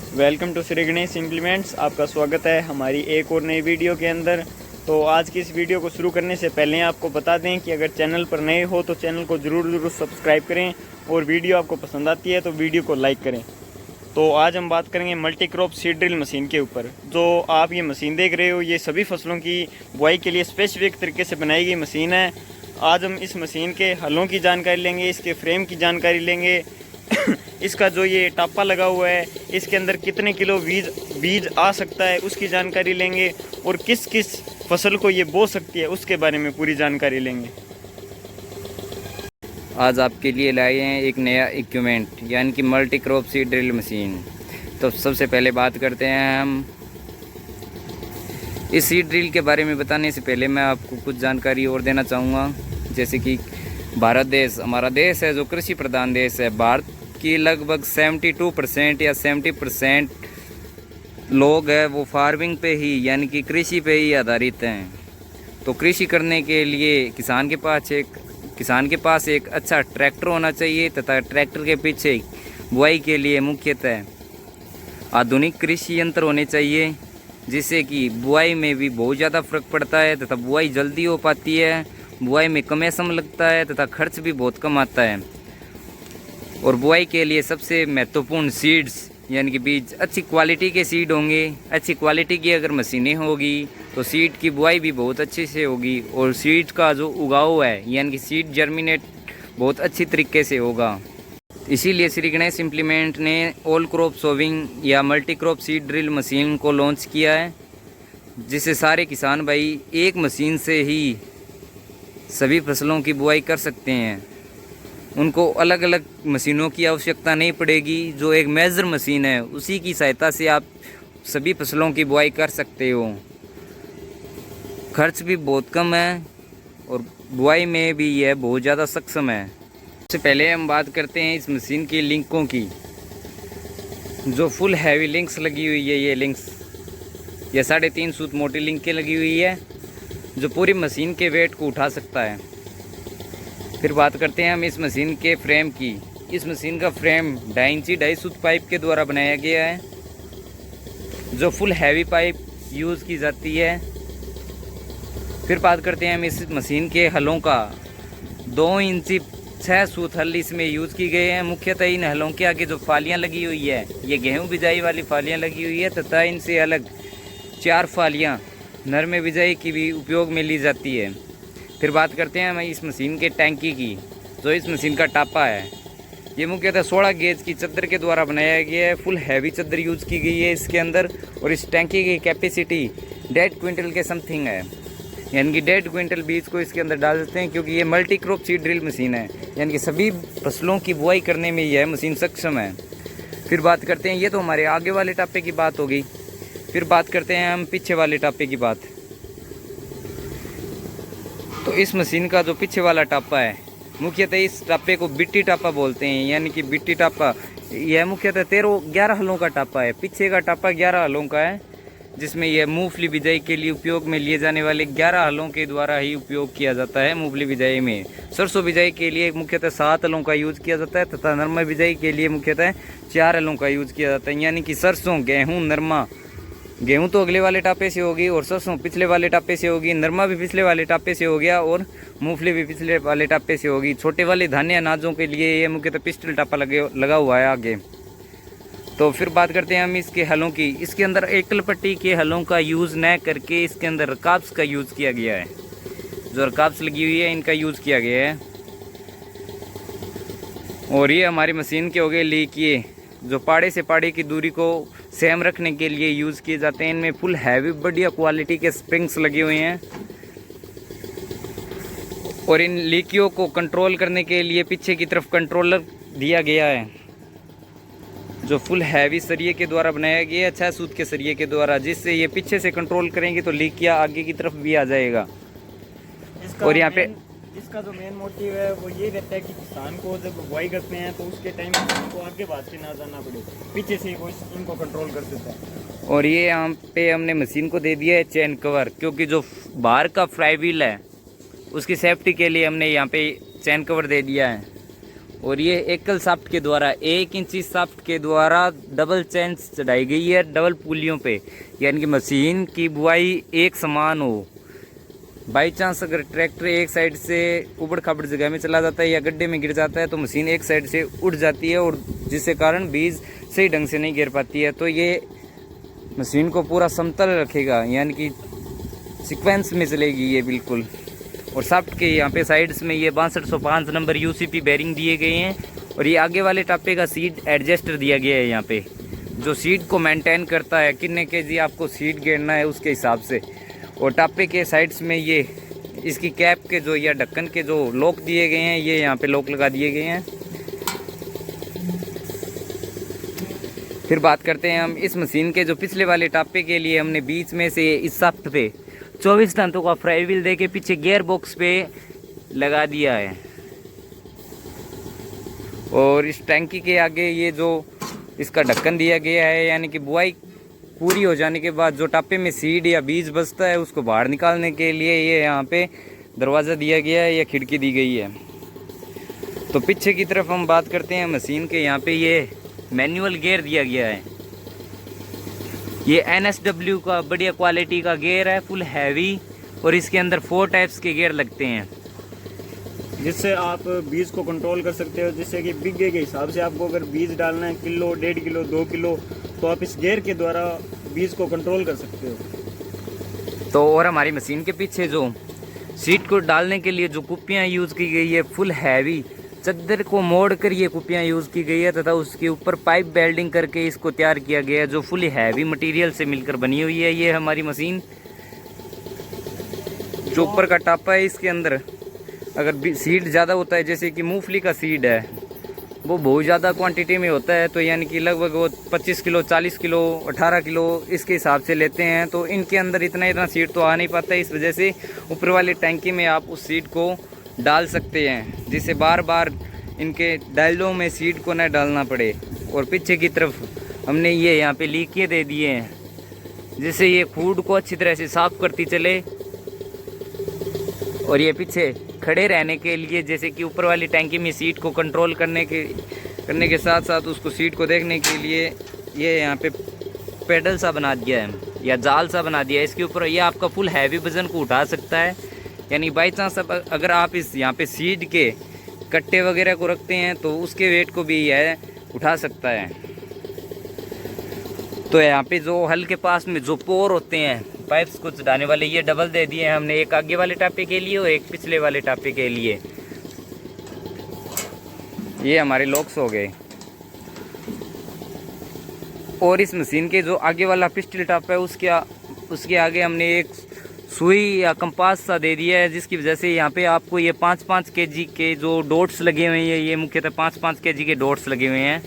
Welcome to Shri Ganesh implements. आपका स्वागत है हमारी एक और नई वीडियो के अंदर। तो आज की इस वीडियो को शुरू करने से पहले आपको बता दें कि अगर चैनल पर नए हो तो चैनल को ज़रूर सब्सक्राइब करें और वीडियो आपको पसंद आती है तो वीडियो को लाइक करें। तो आज हम बात करेंगे multi crop seed drill machine के ऊपर। जो आप ये मशीन देख रहे हो ये सभी फसलों की बुआई के लिए स्पेसिफिक तरीके से बनाई गई मशीन है। आज हम इस मशीन के हलों की जानकारी लेंगे, इसके फ्रेम की जानकारी लेंगे इसका जो ये टापा लगा हुआ है इसके अंदर कितने किलो बीज आ सकता है उसकी जानकारी लेंगे और किस किस फसल को ये बो सकती है उसके बारे में पूरी जानकारी लेंगे। आज आपके लिए लाए हैं एक नया इक्विपमेंट यानी कि multi crop seed drill machine. तो सबसे पहले बात करते हैं हम इस सीड ड्रिल के बारे में। बताने से पहले मैं आपको कुछ जानकारी और देना चाहूँगा। जैसे कि भारत देश हमारा देश है जो कृषि प्रधान देश है। भारत की लगभग 72% या 70% लोग हैं वो फार्मिंग पे ही यानी कि कृषि पे ही आधारित हैं। तो कृषि करने के लिए किसान के पास एक अच्छा ट्रैक्टर होना चाहिए तथा ट्रैक्टर के पीछे बुआई के लिए मुख्यतः आधुनिक कृषि यंत्र होने चाहिए, जिससे कि बुआई में भी बहुत ज़्यादा फर्क पड़ता है तथा बुआई जल्दी हो पाती है, बुआई में कम समय लगता है तथा खर्च भी बहुत कम आता है। और बुआई के लिए सबसे महत्वपूर्ण सीड्स यानी कि बीज अच्छी क्वालिटी के सीड होंगे। अच्छी क्वालिटी की अगर मशीनें होगी तो सीड की बुआई भी बहुत अच्छे से होगी और सीड का जो उगाव है यानी कि सीड जर्मिनेट बहुत अच्छी तरीके से होगा। इसीलिए श्री गणेश इम्प्लीमेंट ने ऑल क्रॉप सोविंग या multi crop seed drill machine को लॉन्च किया है, जिससे सारे किसान भाई एक मशीन से ही सभी फसलों की बुआई कर सकते हैं। उनको अलग अलग मशीनों की आवश्यकता नहीं पड़ेगी। जो एक मेजर मशीन है उसी की सहायता से आप सभी फसलों की बुआई कर सकते हो। खर्च भी बहुत कम है और बुआई में भी यह बहुत ज़्यादा सक्षम है। सबसे पहले हम बात करते हैं इस मशीन की लिंकों की। जो फुल हैवी लिंक्स लगी हुई है, ये लिंक्स यह 3.5 सूत मोटी लिंक की लगी हुई है जो पूरी मशीन के वेट को उठा सकता है। फिर बात करते हैं हम इस मशीन के फ्रेम की। इस मशीन का फ्रेम 2.5 इंची 2.5 सूत पाइप के द्वारा बनाया गया है, जो फुल हैवी पाइप यूज़ की जाती है। फिर बात करते हैं हम इस मशीन के हलों का। 2 इंची 6 सूत हल इसमें यूज़ की गए हैं। मुख्यतः इन हलों के आगे जो फालियाँ लगी हुई है ये गेहूँ बिजाई वाली फालियाँ लगी हुई है तथा इनसे अलग 4 फालियाँ नरमे बिजाई की भी उपयोग में ली जाती है। फिर बात करते हैं हम इस मशीन के टैंकी की। जो इस मशीन का टापा है ये मुख्यतः 16 गेज की चद्दर के द्वारा बनाया गया है। फुल हैवी चद्दर यूज़ की गई है इसके अंदर और इस टैंकी की कैपेसिटी 1.5 क्विंटल के समथिंग है, यानी कि 1.5 क्विंटल बीज को इसके अंदर डाल देते हैं, क्योंकि ये multi crop seed drill machine है यानी कि सभी फसलों की बुआई करने में यह मशीन सक्षम है। फिर बात करते हैं, ये तो हमारे आगे वाले टापे की बात हो गई। फिर बात करते हैं हम पीछे वाले टापे की बात। तो इस मशीन का जो पीछे वाला टापा है मुख्यतः इस टापे को बिट्टी टापा बोलते हैं, यानी कि बिट्टी टापा यह मुख्यतः 11 हलों का टापा है। पीछे का टापा 11 हलों का है, जिसमें यह मूंगफली बिजाई के लिए उपयोग में लिए जाने वाले 11 हलों के द्वारा ही उपयोग किया जाता है। मूंगफली बिजाई में सरसों बिजाई के लिए मुख्यतः 7 हलों का यूज़ किया जाता है तथा नरमा बिजाई के लिए मुख्यतः 4 हलों का यूज़ किया जाता है। यानी कि सरसों, गेहूँ, नरमा, गेहूं तो अगले वाले टापे से होगी और सरसों पिछले वाले टापे से होगी, नरमा भी पिछले वाले टापे से हो गया और मूंगफली भी पिछले वाले टापे से होगी। छोटे वाले धान्य अनाजों के लिए ये मुख्यतः पिस्टल टापा लगा हुआ है आगे। तो फिर बात करते हैं हम इसके हलों की। इसके अंदर एकल पट्टी के हलों का यूज़ न करके इसके अंदर रकाब्स का यूज़ किया गया है। जो रकाब्स लगी हुई है इनका यूज़ किया गया है। और ये हमारी मशीन के हो गए लीकिए, जो पाड़े से पाड़े की दूरी को सेम रखने के लिए यूज़ किए जाते हैं। इनमें फुल हैवी बढ़िया क्वालिटी के स्प्रिंग्स लगे हुए हैं और इन लीकियों को कंट्रोल करने के लिए पीछे की तरफ कंट्रोलर दिया गया है, जो फुल हैवी सरिये के द्वारा बनाया गया है, 6 सूत के सरिये के द्वारा, जिससे ये पीछे से कंट्रोल करेंगे तो लीकिया आगे की तरफ भी आ जाएगा। और यहाँ पे इसका जो मेन मोटिव है वो ये रहता है कि किसान को जब बुआई करते हैं तो उसके टाइम उनको आगे भाग के ना जाना पड़े, पीछे से वो इनको कंट्रोल कर देता है। और ये यहाँ पे हमने मशीन को दे दिया है चेन कवर, क्योंकि जो बाहर का फ्लाई व्हील है उसकी सेफ्टी के लिए हमने यहाँ पे चेन कवर दे दिया है। और ये एकल साफ्ट के द्वारा 1 इंची साफ्ट के द्वारा डबल चेन चढ़ाई गई है डबल पुलियों पे, यानी कि मशीन की बुआई एक समान हो। बाई चांस अगर ट्रैक्टर एक साइड से उबड़ खाबड़ जगह में चला जाता है या गड्ढे में गिर जाता है तो मशीन एक साइड से उड़ जाती है, और जिसके कारण बीज सही ढंग से नहीं गिर पाती है। तो ये मशीन को पूरा समतल रखेगा, यानी कि सीक्वेंस में चलेगी ये बिल्कुल। और साफ्ट के यहाँ पे साइड्स में ये 6205 नंबर यूसीपी बेरिंग दिए गए हैं, और ये आगे वाले टापे का सीड एडजस्टर दिया गया है यहाँ पे, जो सीड को मेंटेन करता है कितने केजी आपको सीड गिरना है उसके हिसाब से। और टापे के साइड्स में ये इसकी कैप के जो या ढक्कन के जो लॉक दिए गए हैं, ये यहाँ पे लॉक लगा दिए गए हैं। फिर बात करते हैं हम इस मशीन के जो पिछले वाले टापे के लिए हमने बीच में से इस साफ्ट पे 24 दांतों का फ्राई व्हील दे के पीछे गियर बॉक्स पे लगा दिया है। और इस टैंकी के आगे ये जो इसका ढक्कन दिया गया है, यानी कि बुआई पूरी हो जाने के बाद जो टापे में सीड या बीज बचता है उसको बाहर निकालने के लिए ये यहाँ पे दरवाज़ा दिया गया है या खिड़की दी गई है। तो पीछे की तरफ हम बात करते हैं मशीन के, यहाँ पे ये मैनुअल गियर दिया गया है। ये NSW का बढ़िया क्वालिटी का गियर है, फुल हैवी, और इसके अंदर 4 टाइप्स के गियर लगते हैं, जिससे आप बीज को कंट्रोल कर सकते हो। जिससे कि बिगे के हिसाब से आपको अगर बीज डालना है किलो, 1.5 किलो, 2 किलो, तो आप इस गियर के द्वारा बीज को कंट्रोल कर सकते हो। तो और हमारी मशीन के पीछे जो सीट को डालने के लिए जो कुप्पियाँ यूज़ की गई है, फुल हैवी चद्दर को मोड़ कर ये कुप्पियाँ यूज़ की गई है, तथा उसके ऊपर पाइप वेल्डिंग करके इसको तैयार किया गया है, जो फुल हैवी मटेरियल से मिलकर बनी हुई है ये हमारी मशीन। जो ऊपर का टापा है इसके अंदर अगर सीड ज़्यादा होता है, जैसे कि मूंगफली का सीड है वो बहुत ज़्यादा क्वांटिटी में होता है, तो यानी कि लगभग वो 25 किलो, 40 किलो, 18 किलो इसके हिसाब से लेते हैं, तो इनके अंदर इतना सीड तो आ नहीं पाता है। इस वजह से ऊपर वाली टैंकी में आप उस सीड को डाल सकते हैं, जिससे बार बार इनके डायलों में सीड को न डालना पड़े। और पीछे की तरफ हमने ये यहाँ पे लीकें दे दिए हैं, जिससे ये खूड को अच्छी तरह से साफ करती चले। और ये पीछे खड़े रहने के लिए, जैसे कि ऊपर वाली टैंकी में सीट को कंट्रोल करने के साथ साथ उसको सीट को देखने के लिए ये यहाँ पे पेडल सा बना दिया है या जाल सा बना दिया है। इसके ऊपर ये आपका फुल हैवी वजन को उठा सकता है, यानी बाई चांस अगर आप इस यहाँ पे सीड के कट्टे वगैरह को रखते हैं तो उसके वेट को भी यह उठा सकता है। तो यहाँ पे जो हल के पास में जो पोर होते हैं पाइप्स को चढ़ाने वाले, ये डबल दे दिए हैं हमने, एक आगे वाले टापे के लिए और एक पिछले वाले टापे के लिए। ये हमारे लॉक्स हो गए। और इस मशीन के जो आगे वाला पिस्टल टाप है उसके आगे हमने एक सुई या कंपास सा दे दिया है, जिसकी वजह से यहाँ पे आपको ये 5-5 केजी के जो डॉट्स लगे हुए हैं, ये मुख्यतः 5-5 केजी के डॉट्स लगे हुए हैं,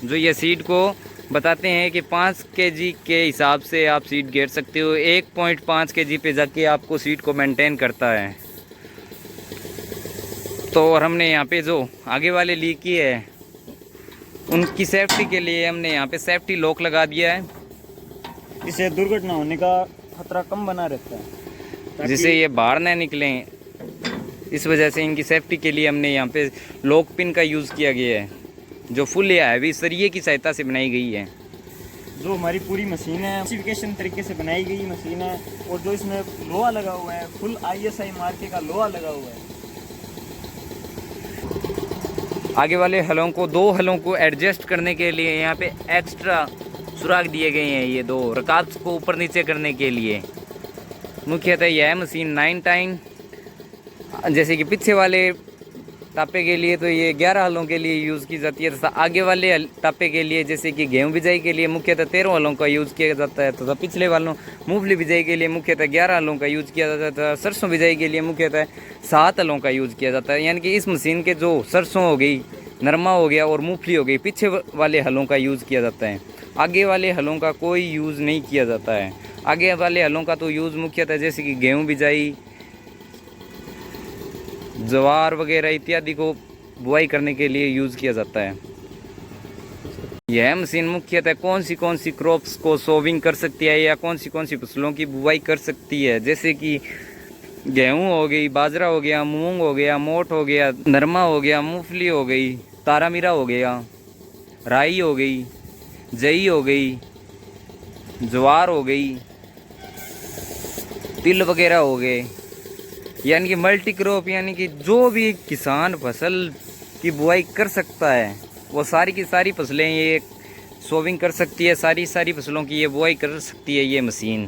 जो ये सीड को बताते हैं कि 5 केजी के हिसाब से आप सीट गिर सकते हो। 1.5 केजी पे जाके आपको सीट को मेंटेन करता है। तो और हमने यहाँ पे जो आगे वाले लीकी है उनकी सेफ्टी के लिए हमने यहाँ पे सेफ्टी लॉक लगा दिया है, इससे दुर्घटना होने का खतरा कम बना रहता है, जिससे ये बाहर ना निकलें। इस वजह से इनकी सेफ्टी के लिए हमने यहाँ पे लॉक पिन का यूज़ किया गया है, जो फुल हैवी सरिये की सहायता से बनाई गई है। जो हमारी पूरी मशीन है स्पेसिफिकेशन तरीके से बनाई गई मशीन है, और जो इसमें लोहा लगा हुआ है फुल ISI मार्के का लोहा लगा हुआ है। आगे वाले हलों को 2 हलों को एडजस्ट करने के लिए यहाँ पे एक्स्ट्रा सुराख दिए गए हैं, ये 2 रकाब को ऊपर नीचे करने के लिए। मुख्यतः यह मशीन 9 टाइन, जैसे कि पीछे वाले टापे के लिए तो ये 11 हलों के लिए यूज़ की जाती है, तथा आगे वाले टापे के लिए जैसे कि गेहूं बिजाई के लिए मुख्यतः 13 हलों का यूज़ किया जाता है, तथा पिछले वालों मूंगफली बिजाई के लिए मुख्यतः 11 हलों का यूज़ किया जाता है, सरसों बिजाई के लिए मुख्यतः 7 हलों का यूज़ किया जाता है। यानी कि इस मशीन के जो सरसों हो गई, नरमा हो गया और मूंगफली हो गई, पीछे वाले हलों का यूज़ किया जाता है, आगे वाले हलों का कोई यूज़ नहीं किया जाता है। आगे वाले हलों का तो यूज़ मुख्यतः जैसे कि गेहूँ बिजाई, ज्वार वगैरह इत्यादि को बुआई करने के लिए यूज़ किया जाता है। यह मशीन मुख्यतः कौन सी क्रॉप्स को सोविंग कर सकती है या कौन सी फसलों की बुआई कर सकती है, जैसे कि गेहूं हो गई, बाजरा हो गया, मूंग हो गया, मोट हो गया, नरमा हो गया, मूंगफली हो गई, तारामीरा हो गया, राई हो गई, जई हो गई, ज्वार हो गई, तिल वगैरह हो गए। यानी कि मल्टी क्रॉप, यानी कि जो भी किसान फसल की बुआई कर सकता है वो सारी की सारी फसलें ये सोविंग कर सकती है, सारी फसलों की ये बुआई कर सकती है ये मशीन।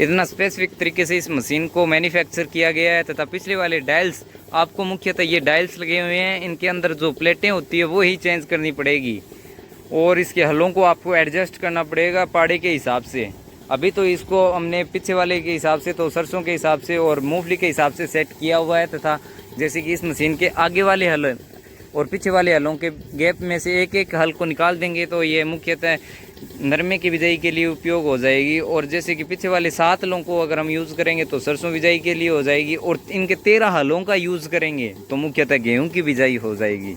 इतना स्पेसिफिक तरीके से इस मशीन को मैन्युफैक्चर किया गया है। तथा पिछले वाले डायल्स, आपको मुख्यतः ये डायल्स लगे हुए हैं, इनके अंदर जो प्लेटें होती है वो ही चेंज करनी पड़ेगी और इसके हलों को आपको एडजस्ट करना पड़ेगा पाड़े के हिसाब से। अभी तो इसको हमने पीछे वाले के हिसाब से, तो सरसों के हिसाब से और मूंगफली के हिसाब से सेट किया हुआ है। तथा जैसे कि इस मशीन के आगे वाले हल और पीछे वाले हलों के गैप में से एक एक हल को निकाल देंगे तो ये मुख्यतः नरमे की बिजाई के लिए उपयोग हो जाएगी। और जैसे कि पीछे वाले 7 हलों को अगर हम यूज़ करेंगे तो सरसों बिजाई के लिए हो जाएगी और इनके 13 हलों का यूज़ करेंगे तो मुख्यतः गेहूं की बिजाई हो जाएगी।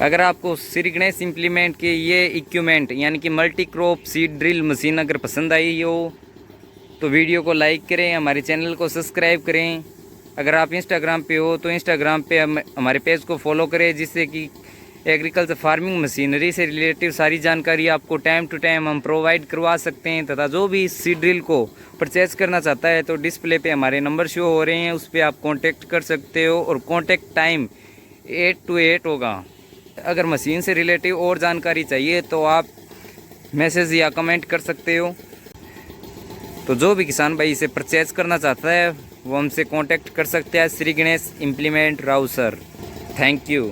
अगर आपको श्री गणेश इम्प्लीमेंट के ये इक्विपमेंट यानी कि multi crop seed drill machine अगर पसंद आई हो तो वीडियो को लाइक करें, हमारे चैनल को सब्सक्राइब करें। अगर आप इंस्टाग्राम पे हो तो इंस्टाग्राम पे हमारे पेज को फॉलो करें, जिससे कि एग्रीकल्चर फार्मिंग मशीनरी से रिलेटिव सारी जानकारी आपको टाइम टू टाइम हम प्रोवाइड करवा सकते हैं। तथा जो भी इस सीड ड्रिल को परचेज करना चाहता है तो डिस्प्ले पे हमारे नंबर शो हो रहे हैं, उस पर आप कांटेक्ट कर सकते हो और कांटेक्ट टाइम 8 to 8 होगा। अगर मशीन से रिलेटिव और जानकारी चाहिए तो आप मैसेज या कमेंट कर सकते हो। तो जो भी किसान भाई इसे परचेज करना चाहता है वो हमसे कांटेक्ट कर सकते हैं। Shri Ganesh implement rouser. Thank you.